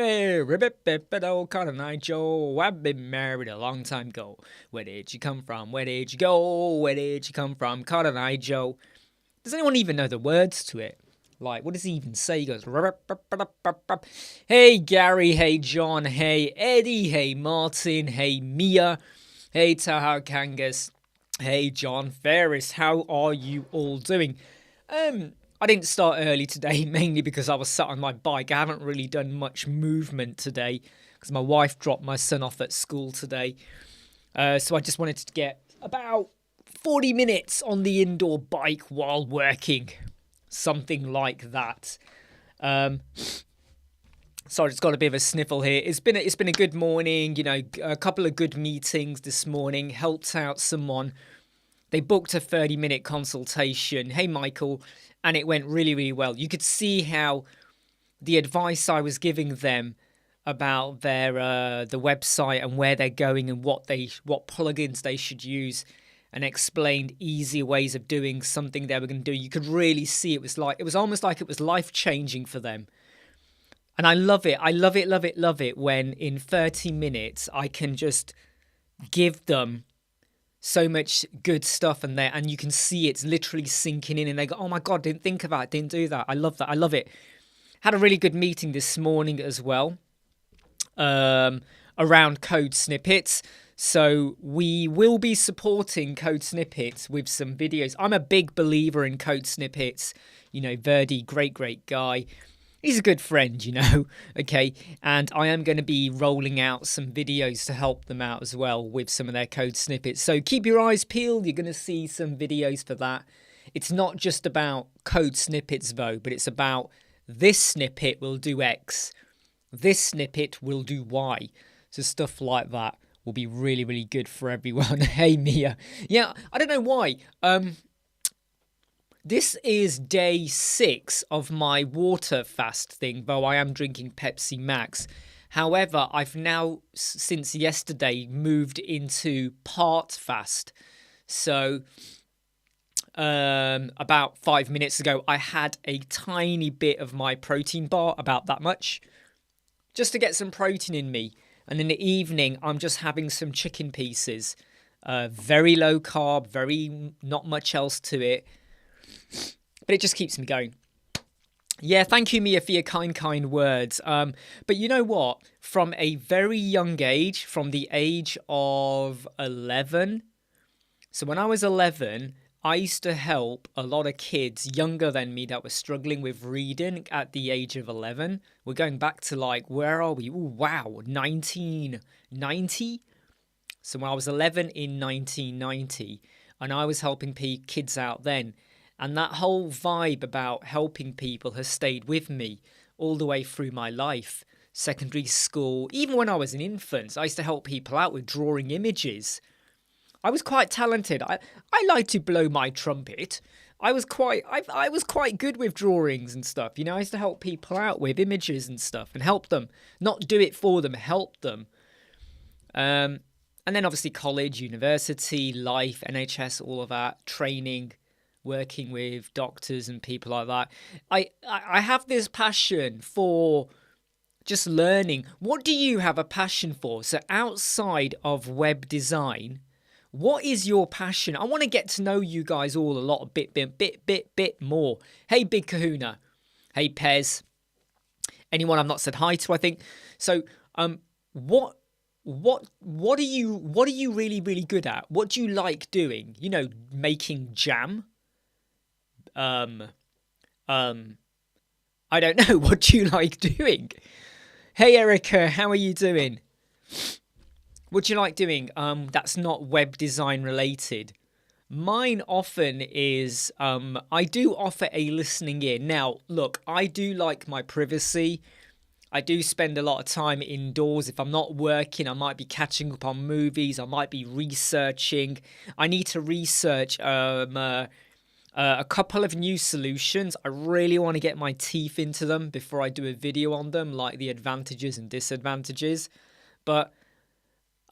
Hey, ribbit, bibbit, old Cotton Eye Joe. I've been married a long time ago. Where did you come from? Where did you go? Where did you come from, Cotton Eye Joe? Does anyone even know the words to it? Like, what does he even say? He goes, hey, Gary. Hey, John. Hey, Eddie. Hey, Martin. Hey, Mia. Hey, Taha Kangas. Hey, John Ferris. How are you all doing? I didn't start early today, mainly because I was sat on my bike. I haven't really done much movement today because my wife dropped my son off at school today. So I just wanted to get about 40 minutes on the indoor bike while working. Something like that. Sorry, I just got a bit of a sniffle here. It's been a good morning. You know, a couple of good meetings this morning. Helped out someone. They booked a 30-minute consultation. Hey, Michael. And it went really, really well. You could see how the advice I was giving them about their the website and where they're going and what plugins they should use, and explained easy ways of doing something they were going to do. You could really see it was almost like it was life-changing for them. And I love it. I love it, love it, love it when in 30 minutes I can just give them so much good stuff and you can see it's literally sinking in and they go, oh my God, didn't think about it, didn't do that. I love that. I love it. Had a really good meeting this morning as well around code snippets. So we will be supporting code snippets with some videos. I'm a big believer in code snippets. You know, Verdi, great guy. He's a good friend, you know, okay? And I am going to be rolling out some videos to help them out as well with some of their code snippets. So keep your eyes peeled. You're going to see some videos for that. It's not just about code snippets, though, but it's about this snippet will do X. This snippet will do Y. So stuff like that will be really, really good for everyone. Hey, Mia. Yeah, I don't know why. This is day 6 of my water fast thing, though I am drinking Pepsi Max. However, I've now, since yesterday, moved into part fast. So, about 5 minutes ago, I had a tiny bit of my protein bar, about that much, just to get some protein in me. And in the evening, I'm just having some chicken pieces. Very low carb, very not much else to it. But it just keeps me going. Yeah, thank you, Mia, for your kind words. But you know what? From a very young age, from the age of 11, so when I was 11, I used to help a lot of kids younger than me that were struggling with reading at the age of 11. We're going back to like, where are we? Ooh, wow, 1990? So when I was 11 in 1990, and I was helping kids out then. And that whole vibe about helping people has stayed with me all the way through my life. Secondary school, even when I was an infant, I used to help people out with drawing images. I was quite talented. I like to blow my trumpet. I was quite good with drawings and stuff. You know, I used to help people out with images and stuff and help them. Not do it for them, help them. And then obviously college, university, life, NHS, all of that, training, working with doctors and people like that. I have this passion for just learning. What do you have a passion for? So outside of web design, what is your passion? I want to get to know you guys all a lot, bit more. Hey, Big Kahuna. Hey, Pez. Anyone I've not said hi to, I think. So, what are you really good at? What do you like doing? You know, making jam. I don't know. What do you like doing? Hey, Erica, how are you doing? What do you like doing? That's not web design related. Mine often is, I do offer a listening ear. Now, look, I do like my privacy. I do spend a lot of time indoors. If I'm not working, I might be catching up on movies. I might be researching. I need to research a couple of new solutions. I really want to get my teeth into them before I do a video on them, like the advantages and disadvantages. But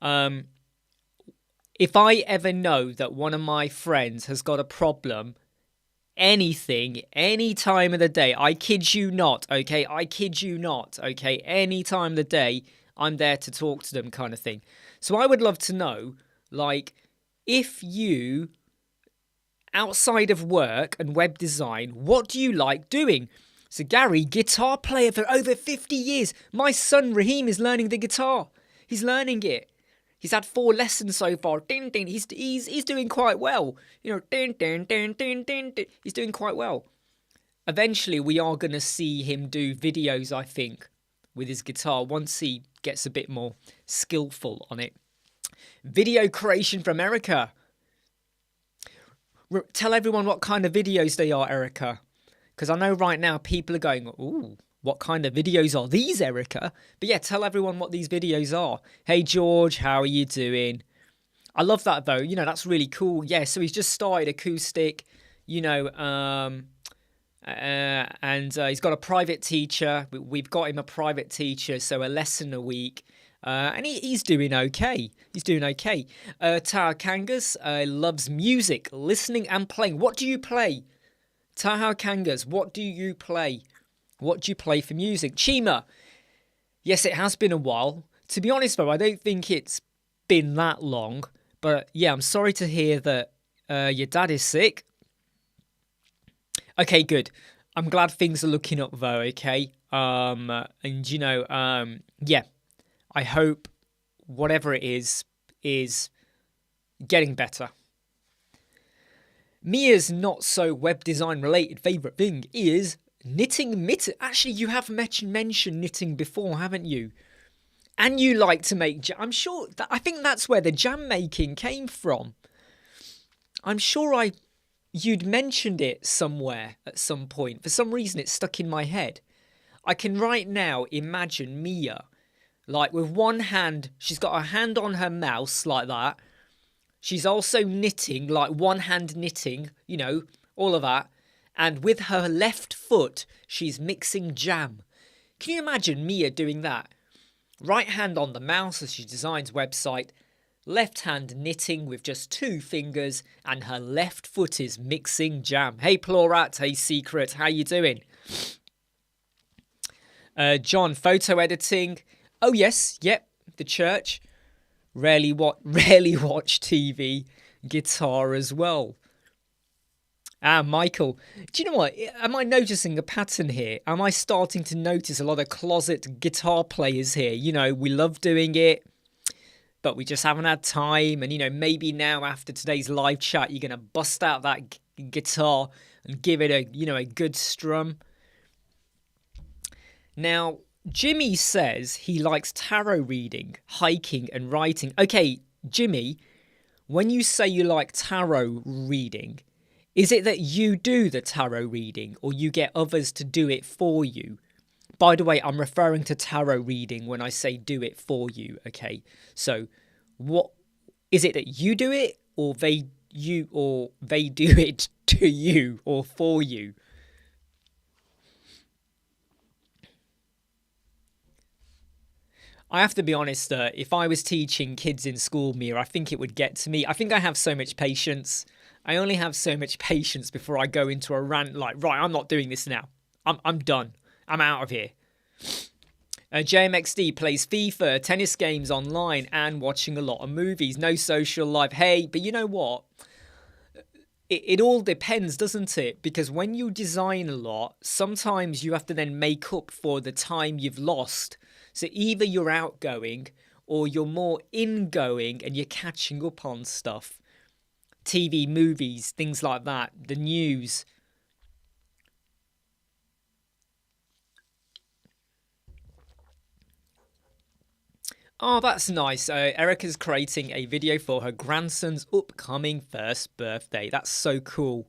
if I ever know that one of my friends has got a problem anything, any time of the day. I kid you not, okay? I kid you not, okay? Any time of the day, I'm there to talk to them, kind of thing. So I would love to know, like, if you, outside of work and web design, what do you like doing? So Gary, guitar player for over 50 years. My son Raheem is learning the guitar. He's learning it. He's had 4 lessons so far. Ding, ding. He's doing quite well. You know, ding, ding, ding, ding, ding, ding. He's doing quite well. Eventually, we are going to see him do videos, I think, with his guitar once he gets a bit more skillful on it. Video creation from Erica. Tell everyone what kind of videos they are, Erica. Because I know right now people are going, ooh, what kind of videos are these, Erica? But yeah, tell everyone what these videos are. Hey, George, how are you doing? I love that, though. You know, that's really cool. Yeah, so he's just started acoustic, you know, and he's got a private teacher. We've got him a private teacher, so a lesson a week. And he's doing okay. He's doing okay. Tara Kangas loves music, listening and playing. What do you play? Taha Kangas, what do you play? What do you play for music? Chima, yes, it has been a while. To be honest, though, I don't think it's been that long. But yeah, I'm sorry to hear that your dad is sick. Okay, good. I'm glad things are looking up, though, okay? And, you know, yeah, I hope whatever it is getting better. Mia's not so web design related favourite thing is knitting mitten. Actually, you have mentioned knitting before, haven't you? And you like to make jam. I'm sure I think that's where the jam making came from. I'm sure you'd mentioned it somewhere at some point. For some reason, it's stuck in my head. I can right now imagine Mia, like with one hand, she's got her hand on her mouse like that. She's also knitting, like one hand knitting, you know, all of that. And with her left foot, she's mixing jam. Can you imagine Mia doing that? Right hand on the mouse as she designs website, left hand knitting with just 2 fingers, and her left foot is mixing jam. Hey Plorat, hey Secret, how you doing? John, photo editing. Oh yes, yep, the church. Rarely watch TV. Guitar as well. Michael, do you know what? Am I noticing a pattern here? Am I starting to notice a lot of closet guitar players here? You know, we love doing it, but we just haven't had time. And, you know, maybe now after today's live chat, you're going to bust out that guitar and give it a good strum. Now, Jimmy says he likes tarot reading, hiking and writing. Okay, Jimmy, when you say you like tarot reading, is it that you do the tarot reading or you get others to do it for you? By the way, I'm referring to tarot reading when I say do it for you, okay? So, what is it that you do it or they do it to you or for you? I have to be honest, if I was teaching kids in school, Mia, I think it would get to me. I think I have so much patience. I only have so much patience before I go into a rant like, right, I'm not doing this now. I'm done. I'm out of here. JMXD plays FIFA, tennis games online, and watching a lot of movies. No social life. Hey, but you know what? It all depends, doesn't it? Because when you design a lot, sometimes you have to then make up for the time you've lost. So either you're outgoing or you're more ingoing and you're catching up on stuff. TV, movies, things like that, the news. Oh, that's nice. Erica's creating a video for her grandson's upcoming first birthday. That's so cool.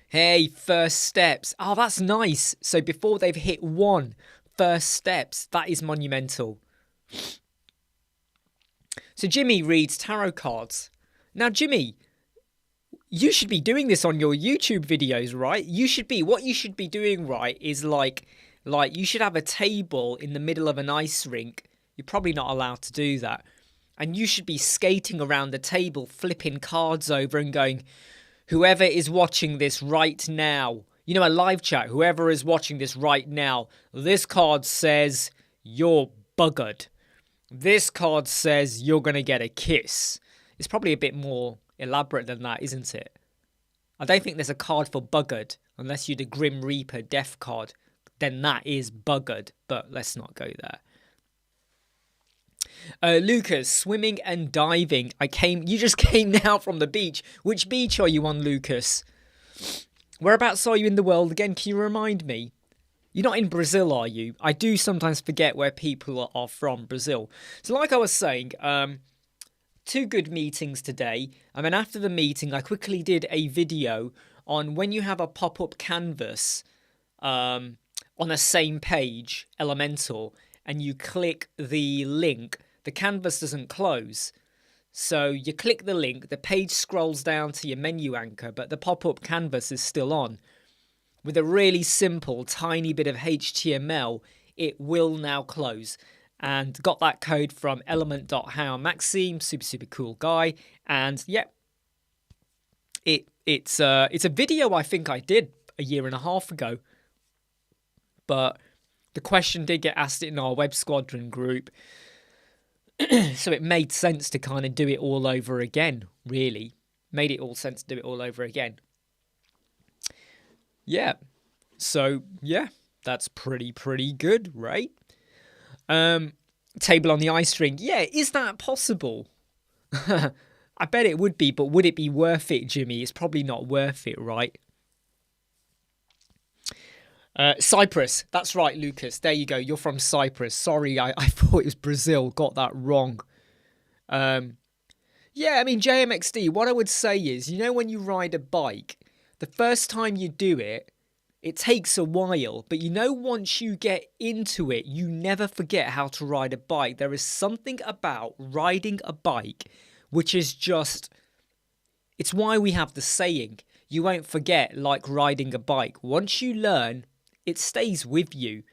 Hey, first steps. Oh, that's nice. So before they've hit 1, first steps. That is monumental. So Jimmy reads tarot cards. Now, Jimmy, you should be doing this on your YouTube videos, right? What you should be doing, right, is like you should have a table in the middle of an ice rink. You're probably not allowed to do that. And you should be skating around the table, flipping cards over and going, Whoever is watching this right now, you know, a live chat, whoever is watching this right now, this card says you're buggered. This card says you're going to get a kiss. It's probably a bit more elaborate than that, isn't it? I don't think there's a card for buggered unless you're the Grim Reaper Death card. Then that is buggered, but let's not go there. Lucas, swimming and diving. You just came now from the beach. Which beach are you on, Lucas? Whereabouts are you in the world again? Can you remind me? You're not in Brazil, are you? I do sometimes forget where people are from, Brazil. So like I was saying, 2 good meetings today. And then after the meeting, I quickly did a video on when you have a pop-up canvas on the same page, Elementor, and you click the link, the canvas doesn't close. So you click the link, the page scrolls down to your menu anchor, but the pop-up canvas is still on. With a really simple, tiny bit of HTML, it will now close. And got that code from element.how Maxime, super cool guy. And yeah, it's a video I think I did a year and a half ago. But the question did get asked in our Web Squadron group. So it made sense to kind of do it all over again, really. Made it all sense to do it all over again. Yeah. So, yeah, that's pretty good, right? Table on the ice string. Yeah, is that possible? I bet it would be, but would it be worth it, Jimmy? It's probably not worth it, right? Cyprus. That's right, Lucas. There you go. You're from Cyprus. Sorry, I thought it was Brazil. Got that wrong. Yeah, I mean, JMXD, what I would say is, you know, when you ride a bike, the first time you do it, it takes a while. But you know, once you get into it, you never forget how to ride a bike. There is something about riding a bike which is just... It's why we have the saying, you won't forget like riding a bike. Once you learn, it stays with you.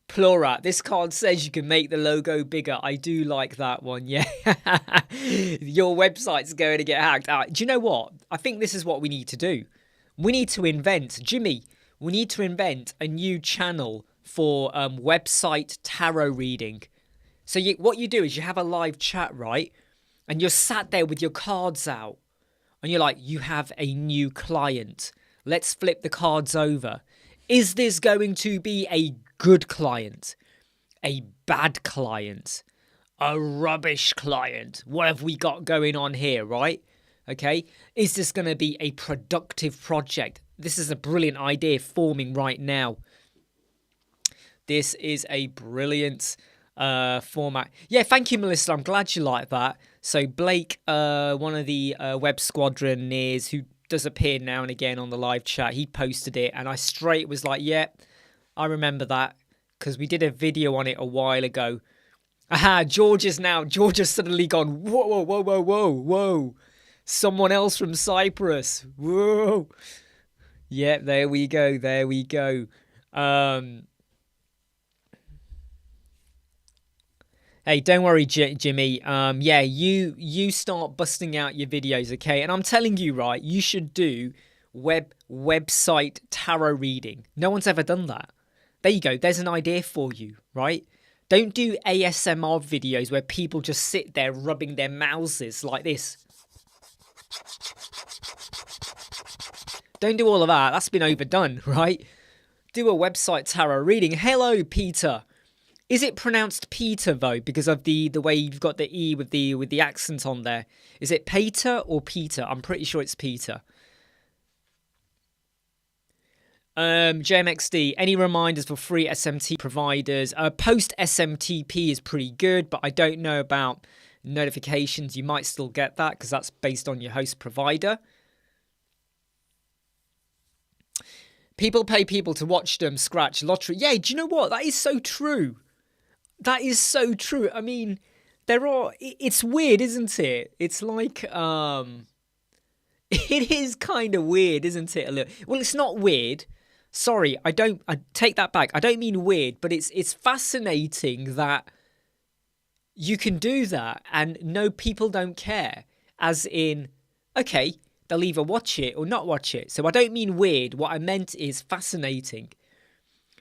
Plurat, this card says you can make the logo bigger. I do like that one, yeah. Your website's going to get hacked. Do you know what? I think this is what we need to do. We need to invent, Jimmy, we need to invent a new channel for website tarot reading. So what you do is you have a live chat, right? And you're sat there with your cards out. And you're like, you have a new client. Let's flip the cards over. Is this going to be a good client? A bad client? A rubbish client? What have we got going on here, right? Okay. Is this going to be a productive project? This is a brilliant idea forming right now. This is a brilliant format. Yeah, thank you, Melissa. I'm glad you like that. So Blake, one of the Web Squadroneers who does appear now and again on the live chat, he posted it, and I straight was like, yeah, I remember that, because we did a video on it a while ago. Aha, George has suddenly gone, whoa. Someone else from Cyprus. Whoa. Yeah, there we go. Hey, don't worry, Jimmy. Yeah, you start busting out your videos, okay? And I'm telling you, right, you should do website tarot reading. No one's ever done that. There you go. There's an idea for you, right? Don't do ASMR videos where people just sit there rubbing their mouses like this. Don't do all of that. That's been overdone, right? Do a website tarot reading. Hello, Peter. Is it pronounced Peter though, because of the way you've got the E with the accent on there? Is it Peter or Peter? I'm pretty sure it's Peter. JMXD, any reminders for free SMT providers? Post SMTP is pretty good, but I don't know about notifications. You might still get that because that's based on your host provider. People pay people to watch them scratch lottery. Yeah, do you know what? That is so true. That is so true. I mean, it's weird, isn't it? It's like, it is kind of weird, isn't it? A little. Well, it's not weird. Sorry, I take that back. I don't mean weird, but it's fascinating that you can do that and no, people don't care. As in, okay, they'll either watch it or not watch it. So I don't mean weird. What I meant is fascinating.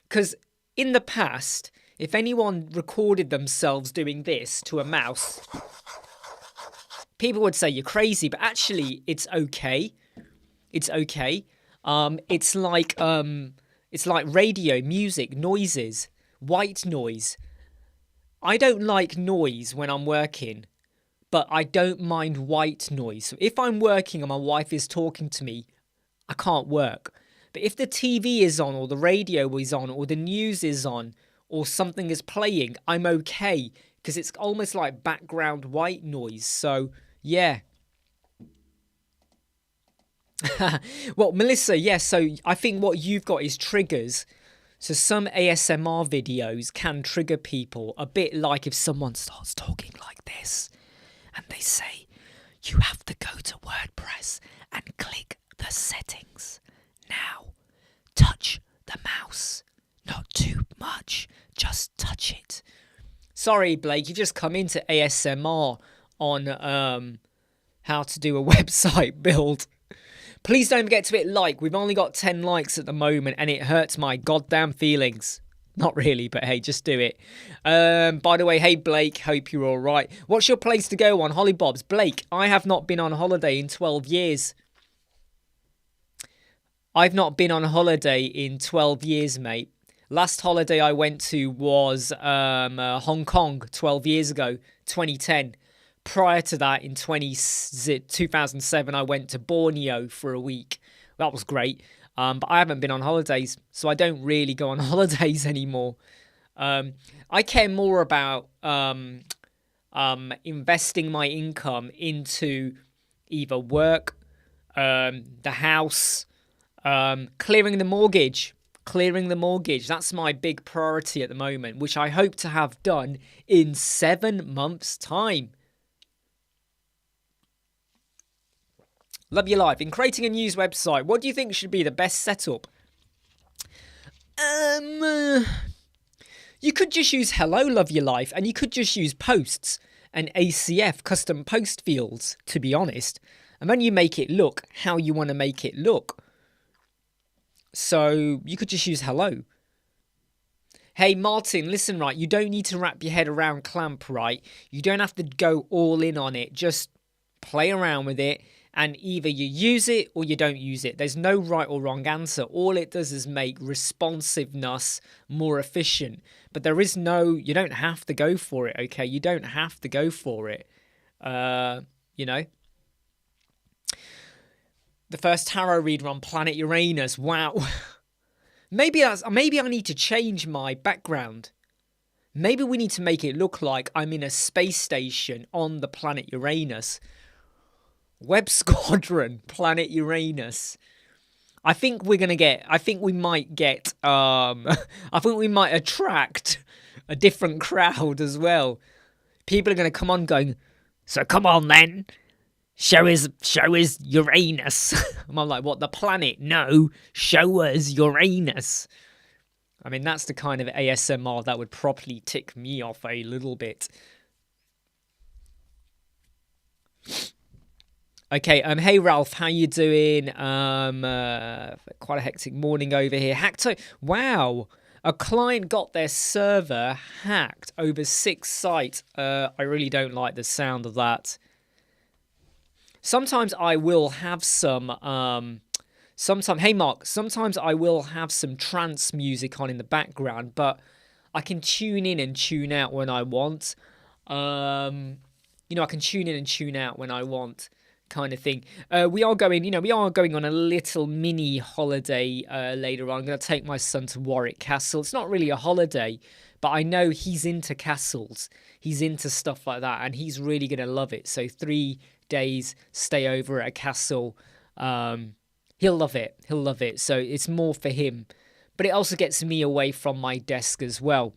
Because in the past, if anyone recorded themselves doing this to a mouse, people would say you're crazy, but actually it's okay. It's okay. It's like radio, music, noises, white noise. I don't like noise when I'm working, but I don't mind white noise. So if I'm working and my wife is talking to me, I can't work. But if the TV is on or the radio is on or the news is on or something is playing, I'm okay because it's almost like background white noise. So, yeah. Well, Melissa, yes, so I think what you've got is triggers. So some ASMR videos can trigger people a bit like if someone starts talking like this and they say, you have to go to WordPress and click the settings. Now, touch the mouse. Not too much, just touch it. Sorry, Blake, you just come into ASMR on how to do a website build. Please don't forget to hit like. We've only got 10 likes at the moment and it hurts my goddamn feelings. Not really, but hey, just do it. By the way, hey Blake, hope you're all right. What's your place to go on Hollybobs? Blake, I have not been on holiday in 12 years. I've not been on holiday in 12 years, mate. Last holiday I went to was Hong Kong 12 years ago, 2010. Prior to that, in 2007, I went to Borneo for a week. That was great. But I haven't been on holidays, so I don't really go on holidays anymore. I care more about investing my income into either work, the house, clearing the mortgage. That's my big priority at the moment, which I hope to have done in 7 months' time. Love your life. In creating a news website, what do you think should be the best setup? You could just use hello, love your life, and you could just use posts and ACF, custom post fields, to be honest. And then you make it look how you want to make it look. So you could just use hello. Hey, Martin, listen, right, you don't need to wrap your head around Clamp, right? You don't have to go all in on it. Just play around with it. And either you use it or you don't use it. There's no right or wrong answer. All it does is make responsiveness more efficient. But there is no, you don't have to go for it, okay? You don't have to go for it. You know? The first tarot reader on planet Uranus. Wow. Maybe I need to change my background. Maybe we need to make it look like I'm in a space station on the planet Uranus. Web Squadron, planet Uranus. I think we might attract a different crowd as well. People are going to come on going, so come on then, show us Uranus. I'm like, what, the planet? No, show us Uranus. I mean, that's the kind of ASMR that would probably tick me off a little bit. Okay, hey Ralph, how you doing? Quite a hectic morning over here. Wow, a client got their server hacked over 6 sites. I really don't like the sound of that. Sometimes I will have some, hey Mark, sometimes I will have some trance music on in the background, but I can tune in and tune out when I want. I can tune in and tune out when I want. Kind of thing. We are going on a little mini holiday later on. I'm going to take my son to Warwick Castle. It's not really a holiday, but I know he's into castles. He's into stuff like that, and he's really going to love it. So 3 days stay over at a castle. He'll love it. So it's more for him, but it also gets me away from my desk as well.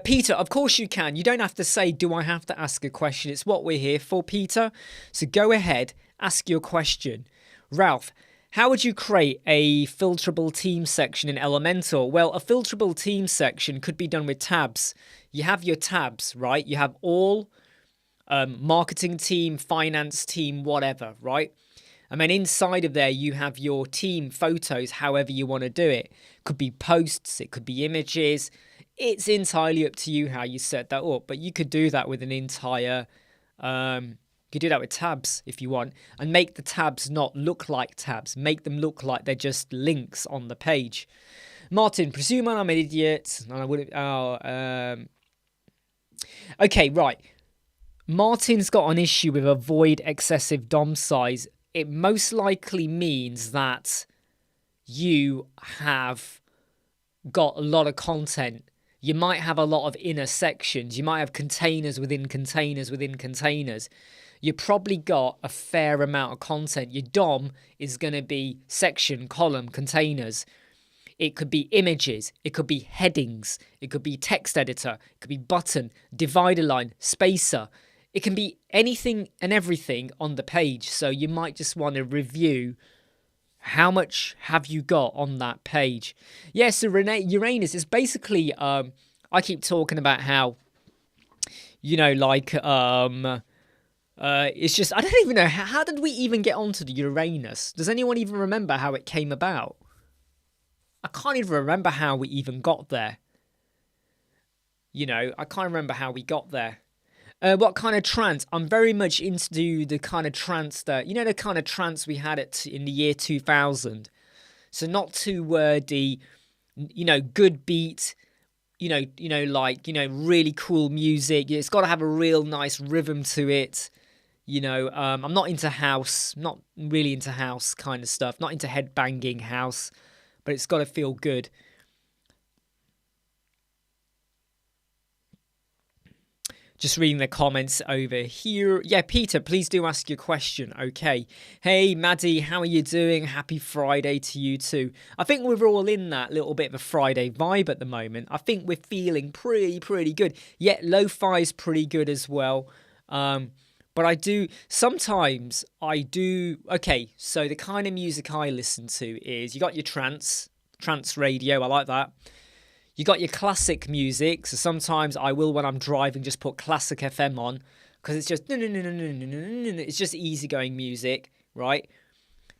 Peter, of course you can. You don't have to say, do I have to ask a question? It's what we're here for, Peter. So go ahead, ask your question. Ralph, how would you create a filterable team section in Elementor? Well, a filterable team section could be done with tabs. You have your tabs, right? You have all, marketing team, finance team, whatever, right? And then inside of there, you have your team photos, however you want to do it. Could be posts, it could be images. It's entirely up to you how you set that up. But you could do that with an entire, you could do that with tabs if you want, and make the tabs not look like tabs. Make them look like they're just links on the page. Martin, presume I'm an idiot. And I would have. Okay, right. Martin's got an issue with avoid excessive DOM size. It most likely means that you have got a lot of content. You might have a lot of inner sections. You might have containers within containers within containers. You probably got a fair amount of content. Your DOM is going to be section, column, containers. It could be images. It could be headings. It could be text editor. It could be button, divider line, spacer. It can be anything and everything on the page. So you might just want to review how much have you got on that page. Yeah, so Uranus is basically, I keep talking about how, you know, like, it's just, I don't even know, how did we even get onto the Uranus? Does anyone even remember how it came about? I can't even remember how we even got there. You know, I can't remember how we got there. What kind of trance? I'm very much into the kind of trance that, you know, the kind of trance we had in the year 2000. So not too wordy, you know, good beat, you know, like, you know, really cool music. It's got to have a real nice rhythm to it. You know, I'm not into house, not really into house kind of stuff, not into headbanging house, but it's got to feel good. Just reading the comments over here. Yeah, Peter, please do ask your question. Okay. Hey, Maddie, how are you doing? Happy Friday to you too. I think we're all in that little bit of a Friday vibe at the moment. I think we're feeling pretty good. Yeah, lo-fi is pretty good as well. But sometimes I do. Okay, so the kind of music I listen to is, you got your trance radio. I like that. You got your classic music, so sometimes I will, when I'm driving, just put classic FM on, because it's just, it's just easygoing music, right?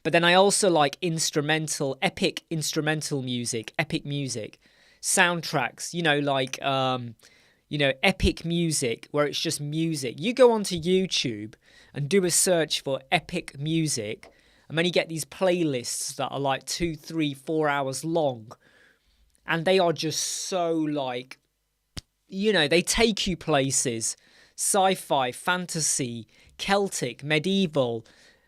But then I also like epic instrumental music, epic music, soundtracks, you know, like, you know, epic music, where it's just music. You go onto YouTube and do a search for epic music, and then you get these playlists that are like 2, 3, 4 hours long. And they are just so, like, you know, they take you places. Sci-fi, fantasy, Celtic, medieval,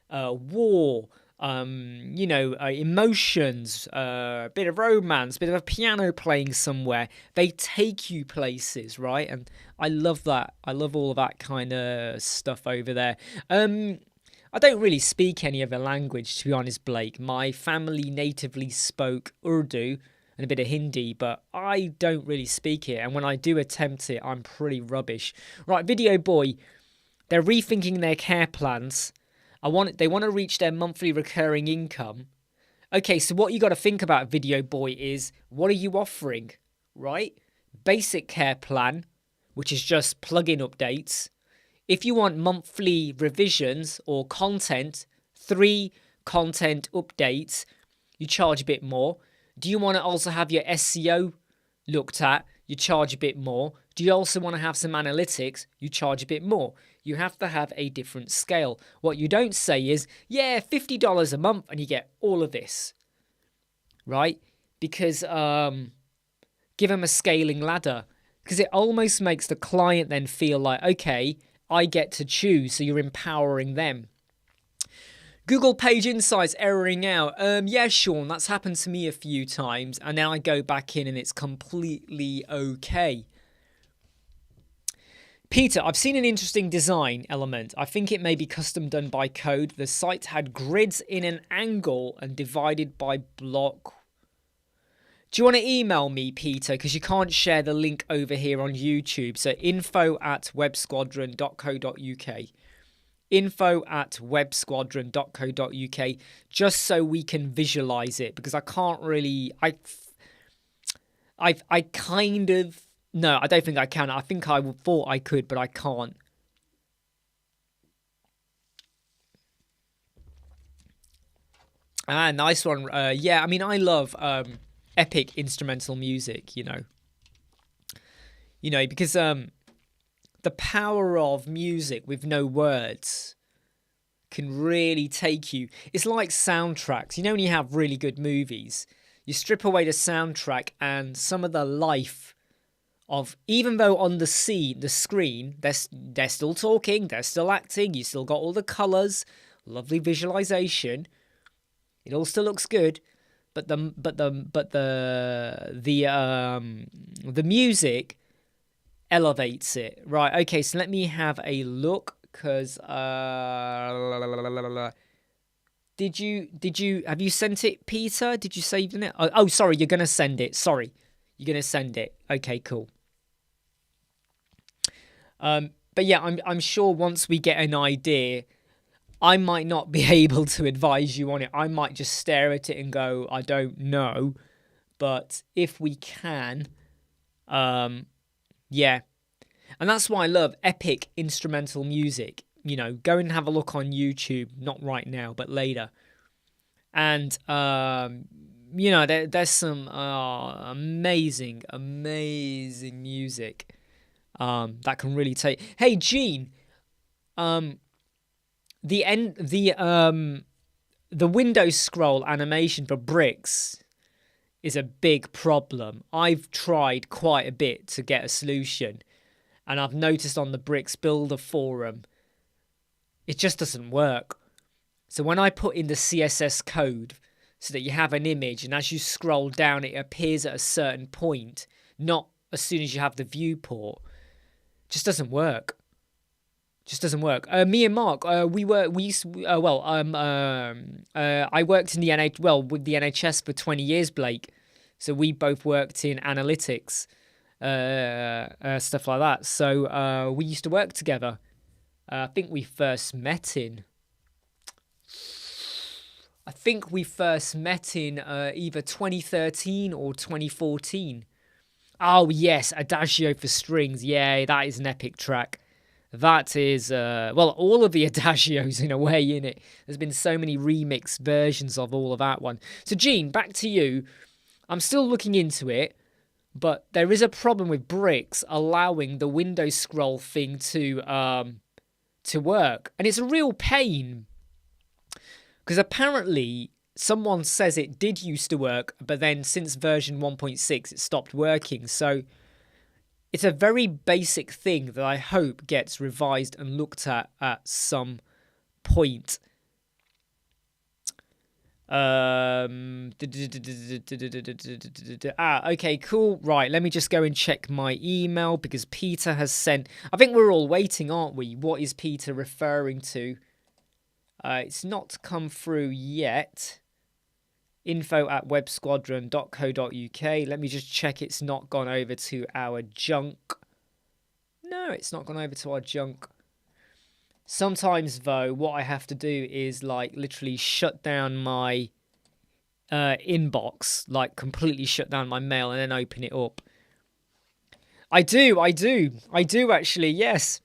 war, you know, emotions, a bit of romance, bit of a piano playing somewhere. They take you places, right? And I love that. I love all of that kind of stuff over there. I don't really speak any other language, to be honest, Blake. My family natively spoke Urdu and a bit of Hindi, but I don't really speak it. And when I do attempt it, I'm pretty rubbish. Right, Video Boy, they're rethinking their care plans. They want to reach their monthly recurring income. Okay, so what you got to think about, Video Boy, is what are you offering, right? Basic care plan, which is just plugin updates. If you want monthly revisions or content, 3 content updates, you charge a bit more. Do you want to also have your SEO looked at? You charge a bit more. Do you also want to have some analytics? You charge a bit more. You have to have a different scale. What you don't say is, yeah, $50 a month and you get all of this, right? Because give them a scaling ladder, because it almost makes the client then feel like, okay, I get to choose, so you're empowering them. Google Page Insights erroring out. Yeah, Sean, that's happened to me a few times, and then I go back in and it's completely okay. Peter, I've seen an interesting design element. I think it may be custom done by code. The site had grids in an angle and divided by block. Do you want to email me, Peter? Because you can't share the link over here on YouTube. So info@websquadron.co.uk. info@websquadron.co.uk, just so we can visualize it, because I can't really, I kind of, no, I don't think I can. I think I thought I could, but I can't. Ah, nice one. Yeah, I mean, I love epic instrumental music. Because the power of music with no words can really take you. It's like soundtracks. When you have really good movies, you strip away the soundtrack and some of the life of, even though on the screen, they're still talking, they're still acting, you still got all the colours, lovely visualization. It all still looks good, but the music elevates it. Right, okay, so let me have a look, because have you sent it, Peter? Did you save it? Oh, sorry, you're gonna send it. Sorry, you're gonna send it. Okay, cool. But yeah, I'm sure once we get an idea, I might not be able to advise you on it. I might just stare at it and go, I don't know. But if we can, yeah. And that's why I love epic instrumental music. Go and have a look on YouTube. Not right now, but later. And, there's some amazing, amazing music that can really take... Hey, Gene, the window scroll animation for bricks is a big problem. I've tried quite a bit to get a solution, and I've noticed on the Bricks Builder forum, it just doesn't work. So when I put in the CSS code so that you have an image, and as you scroll down, it appears at a certain point, not as soon as you have the viewport, it just doesn't work. Me and Mark, I worked in with the NHS for 20 years, Blake. So we both worked in analytics, stuff like that. So we used to work together. I think we first met in either 2013 or 2014. Oh yes, Adagio for Strings. Yeah, that is an epic track. That is, all of the Adagios in a way, innit? There's been so many remix versions of all of that one. So, Gene, back to you. I'm still looking into it, but there is a problem with bricks allowing the window scroll thing to work. And it's a real pain, because apparently someone says it did used to work, but then since version 1.6, it stopped working. So it's a very basic thing that I hope gets revised and looked at some point. Okay, cool. Right, let me just go and check my email, because Peter has sent... I think we're all waiting, aren't we? What is Peter referring to? It's not come through yet. info@websquadron.co.uk. Let me just check it's not gone over to our junk. No, it's not gone over to our junk. Sometimes, though, what I have to do is, literally shut down my inbox, completely shut down my mail and then open it up. I do, actually, yes.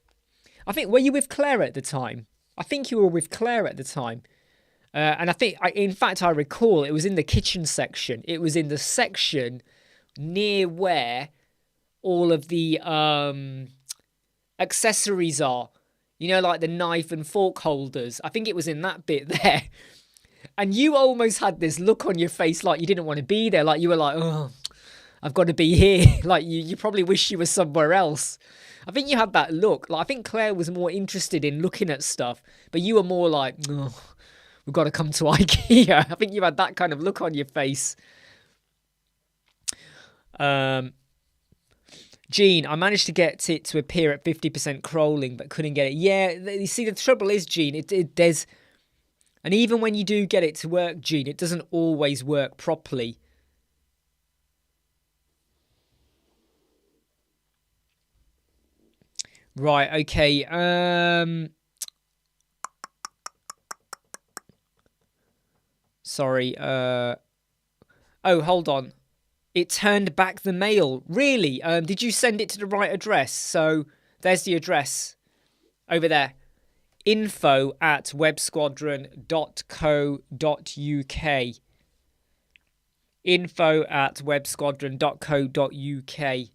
I think, were you with Claire at the time? I think you were with Claire at the time. And I think, in fact, I recall it was in the kitchen section. It was in the section near where all of the accessories are. Like the knife and fork holders. I think it was in that bit there. And you almost had this look on your face like you didn't want to be there. Like you were like, oh, I've got to be here. Like you probably wish you were somewhere else. I think you had that look. I think Claire was more interested in looking at stuff. But you were more like, oh, we've got to come to IKEA. I think you had that kind of look on your face. Gene, I managed to get it to appear at 50% crawling, but couldn't get it. Yeah, you see, the trouble is, Gene, there's... And even when you do get it to work, Gene, it doesn't always work properly. Right, okay. Sorry. Oh, hold on. It turned back the mail. Really? Did you send it to the right address? So there's the address over there. info@websquadron.co.uk. info@websquadron.co.uk.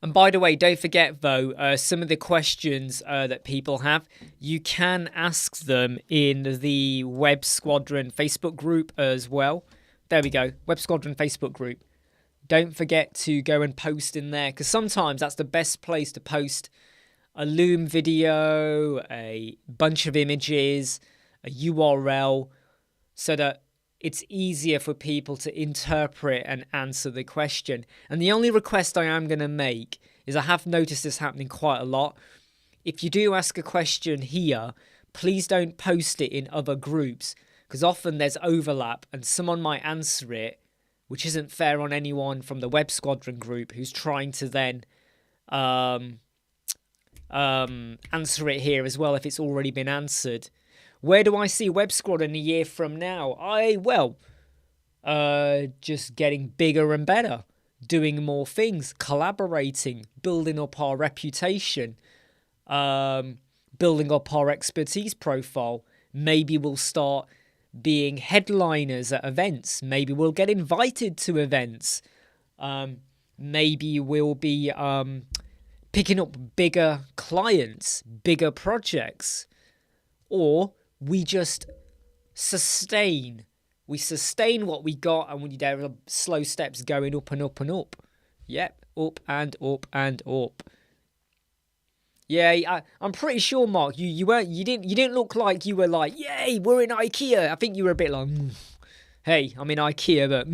And by the way, don't forget though, some of the questions that people have, you can ask them in the Web Squadron Facebook group as well. There we go, Web Squadron Facebook group. Don't forget to go and post in there, because sometimes that's the best place to post a Loom video, a bunch of images, a URL, so that it's easier for people to interpret and answer the question. And the only request I am going to make is, I have noticed this happening quite a lot. If you do ask a question here, please don't post it in other groups, because often there's overlap and someone might answer it, which isn't fair on anyone from the Web Squadron group who's trying to then answer it here as well if it's already been answered. Where do I see Web Squadron a year from now? Just getting bigger and better, doing more things, collaborating, building up our reputation, building up our expertise profile. Maybe we'll start being headliners at events. Maybe we'll get invited to events. Maybe we'll be picking up bigger clients, bigger projects. Or we just sustain. We sustain what we got, and there are slow steps going up and up and up. Yep, up and up and up. Yeah, I'm pretty sure, Mark, you didn't look like you were like, yay, we're in IKEA. I think you were a bit like, hey, I'm in IKEA, but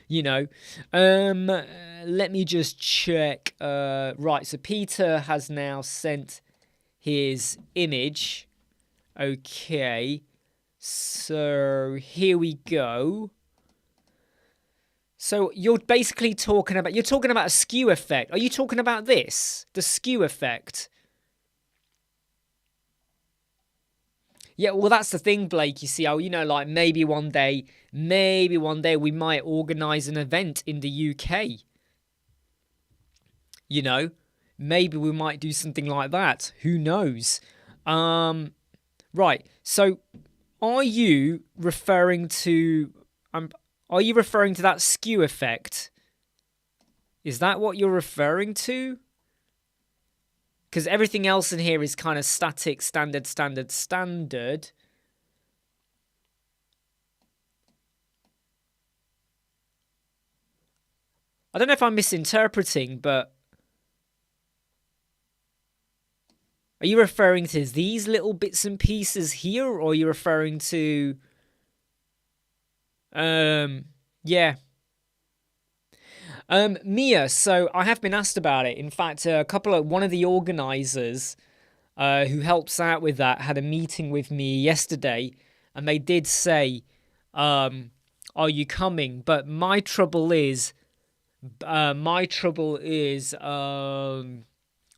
you know. Let me just check. Right, so Peter has now sent his image. Okay, so here we go. So you're basically talking about a skew effect. Are you talking about this? The skew effect? Yeah, well, that's the thing, Blake. You see, like maybe one day we might organise an event in the UK. Maybe we might do something like that. Who knows? Right. So, are you referring to that skew effect? Is that what you're referring to? Because everything else in here is kind of static, standard. I don't know if I'm misinterpreting, but are you referring to these little bits and pieces here, or are you referring to... yeah. Mia, so I have been asked about it. In fact, one of the organisers who helps out with that had a meeting with me yesterday, and they did say, are you coming? But my trouble is, I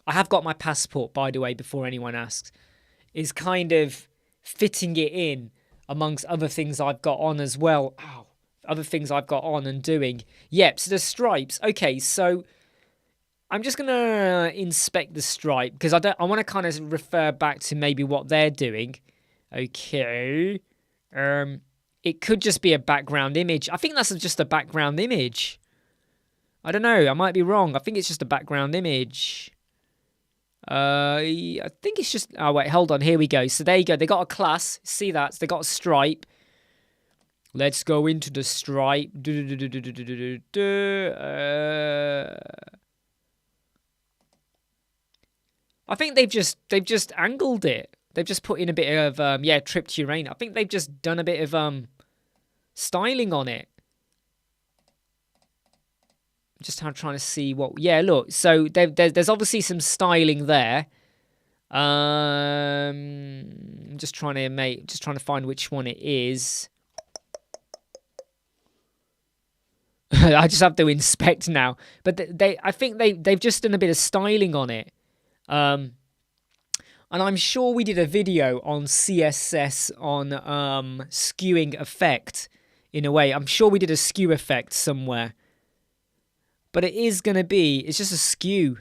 have got my passport, by the way, before anyone asks, is kind of fitting it in amongst other things I've got on as well. Ow. Other things I've got on and doing. Yep, so the stripes. Okay, so I'm just going to inspect the stripe, because I want to kind of refer back to maybe what they're doing. Okay. It could just be a background image. I think that's just a background image. I don't know. I might be wrong. I think it's just a background image. I think it's just... Oh, wait, hold on. Here we go. So there you go. They got a class. See that? So they got a stripe. Let's go into the stripe. I think they've just angled it. They've just put in a bit of tripped urane. I think they've just done a bit of styling on it. Just trying to see what... Yeah, look. So there's obviously some styling there. I'm just trying to find which one it is. I just have to inspect now. But I think they've just done a bit of styling on it. And I'm sure we did a video on CSS on skewing effect in a way. I'm sure we did a skew effect somewhere. But it's just a skew.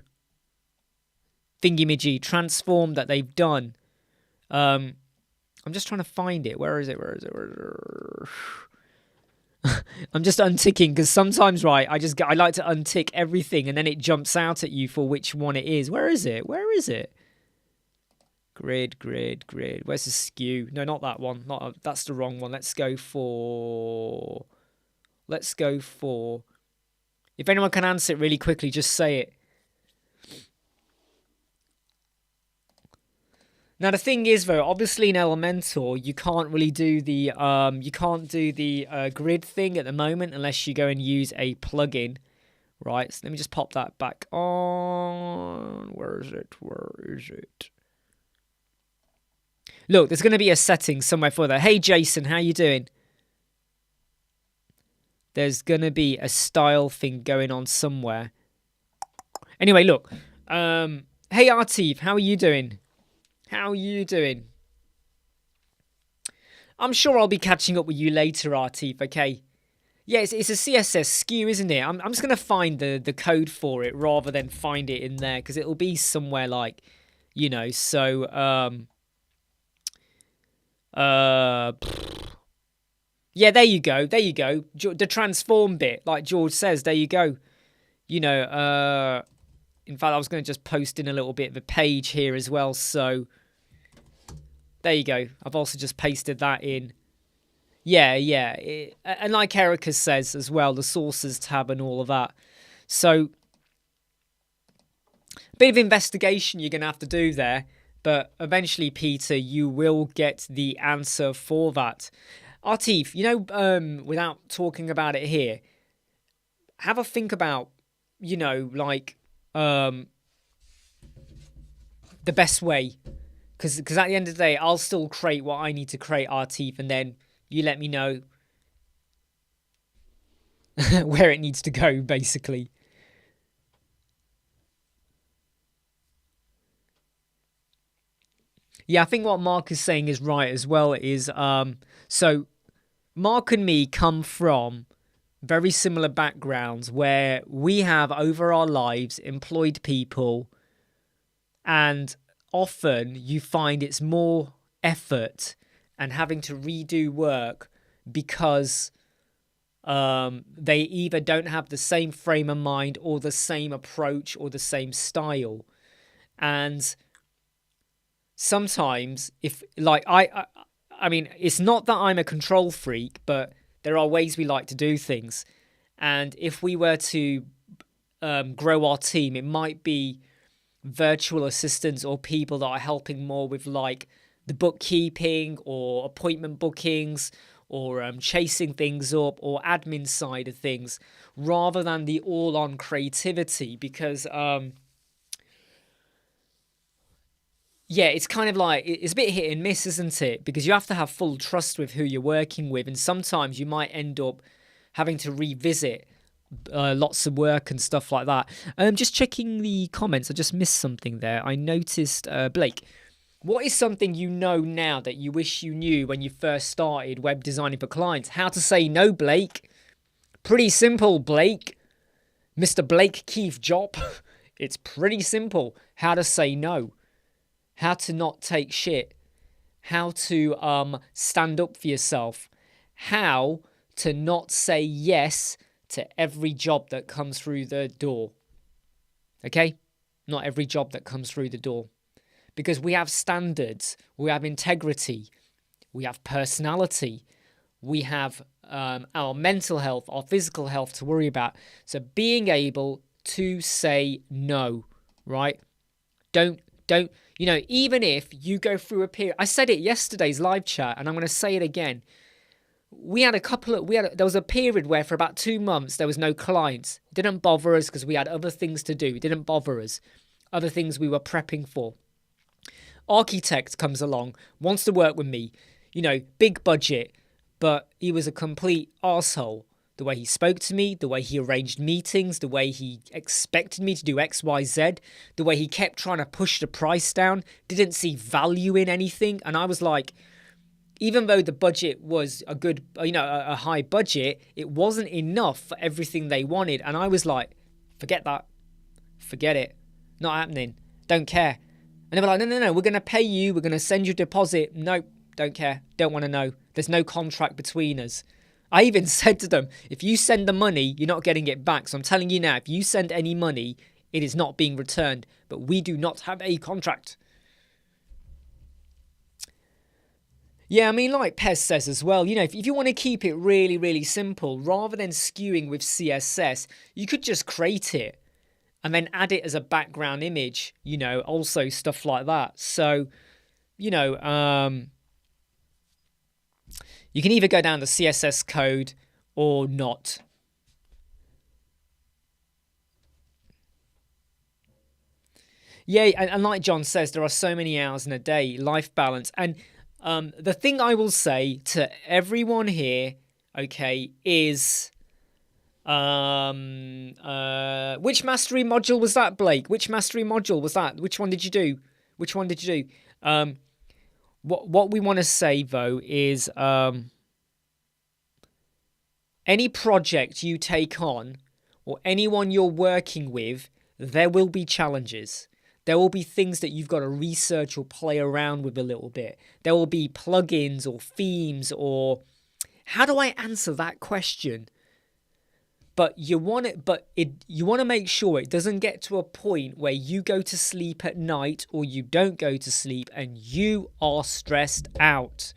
thingy-majig transform that they've done. I'm just trying to find it. Where is it? I'm just unticking because sometimes, right, I like to untick everything and then it jumps out at you for which one it is. Where is it? Grid. Where's the skew? No, not that one. That's the wrong one. Let's go for. If anyone can answer it really quickly, just say it. Now the thing is, though, obviously in Elementor you can't really do the grid thing at the moment unless you go and use a plugin, right? So let me just pop that back on. Where is it? Look, there's going to be a setting somewhere for that. Hey Jason, how you doing? There's going to be a style thing going on somewhere. Anyway, look. Hey Artif, how are you doing? I'm sure I'll be catching up with you later, Artif, okay? Yeah, it's a CSS skew, isn't it? I'm just going to find the code for it rather than find it in there because it'll be somewhere like, you know, so... yeah, there you go. The transform bit, like George says, there you go. You know, in fact, I was going to just post in a little bit of a page here as well, so... There you go. I've also just pasted that in. Yeah. And like Erica says as well, the sources tab and all of that. So, a bit of investigation you're going to have to do there. But eventually, Peter, you will get the answer for that. Artif, you know, without talking about it here, have a think about, you know, like, the best way. Because at the end of the day, I'll still create what I need to create, Artif, and then you let me know where it needs to go, basically. Yeah, I think what Mark is saying is right as well. Is so Mark and me come from very similar backgrounds where we have over our lives employed people, and often you find it's more effort and having to redo work because they either don't have the same frame of mind or the same approach or the same style. And sometimes, if like I mean, it's not that I'm a control freak, but there are ways we like to do things. And if we were to grow our team, it might be virtual assistants or people that are helping more with like the bookkeeping or appointment bookings or chasing things up or admin side of things rather than the all-on creativity because yeah, it's kind of like it's a bit hit and miss, isn't it? Because you have to have full trust with who you're working with, and sometimes you might end up having to revisit lots of work and stuff like that. Just checking the comments. I just missed something there. I noticed Blake. What is something you know now that you wish you knew when you first started web designing for clients? How to say no, Blake. Pretty simple, Blake. Mr. Blake Keith Job. It's pretty simple. How to say no. How to not take shit. How to stand up for yourself. How to not say yes to every job that comes through the door. Okay? Not every job that comes through the door. Because we have standards, we have integrity, we have personality, we have our mental health, our physical health to worry about. So being able to say no, right? Don't, you know, even if you go through a period, I said it yesterday's live chat and I'm going to say it again. There was a period where for about 2 months there was no clients. It didn't bother us because we had other things to do. It didn't bother us. Other things we were prepping for. Architect comes along, wants to work with me. You know, big budget, but he was a complete arsehole. The way he spoke to me, the way he arranged meetings, the way he expected me to do X, Y, Z, the way he kept trying to push the price down, didn't see value in anything. And I was like, even though the budget was a good, you know, a high budget, it wasn't enough for everything they wanted. And I was like, forget that. Forget it. Not happening. Don't care. And they're like, no, we're going to pay you. We're going to send you a deposit. Nope, don't care. Don't want to know. There's no contract between us. I even said to them, if you send the money, you're not getting it back. So I'm telling you now, if you send any money, it is not being returned. But we do not have a contract. Yeah, I mean, like Pez says as well, you know, if you want to keep it really, really simple, rather than skewing with CSS, you could just create it and then add it as a background image, you know, also stuff like that. So, you know, you can either go down the CSS code or not. Yeah, and like John says, there are so many hours in a day, life balance. And the thing I will say to everyone here, okay, is which mastery module was that, Blake? Which mastery module was that? Which one did you do? What we want to say though is any project you take on or anyone you're working with, there will be challenges. There will be things that you've got to research or play around with a little bit. There will be plugins or themes or... How do I answer that question? But you want to make sure it doesn't get to a point where you go to sleep at night or you don't go to sleep and you are stressed out.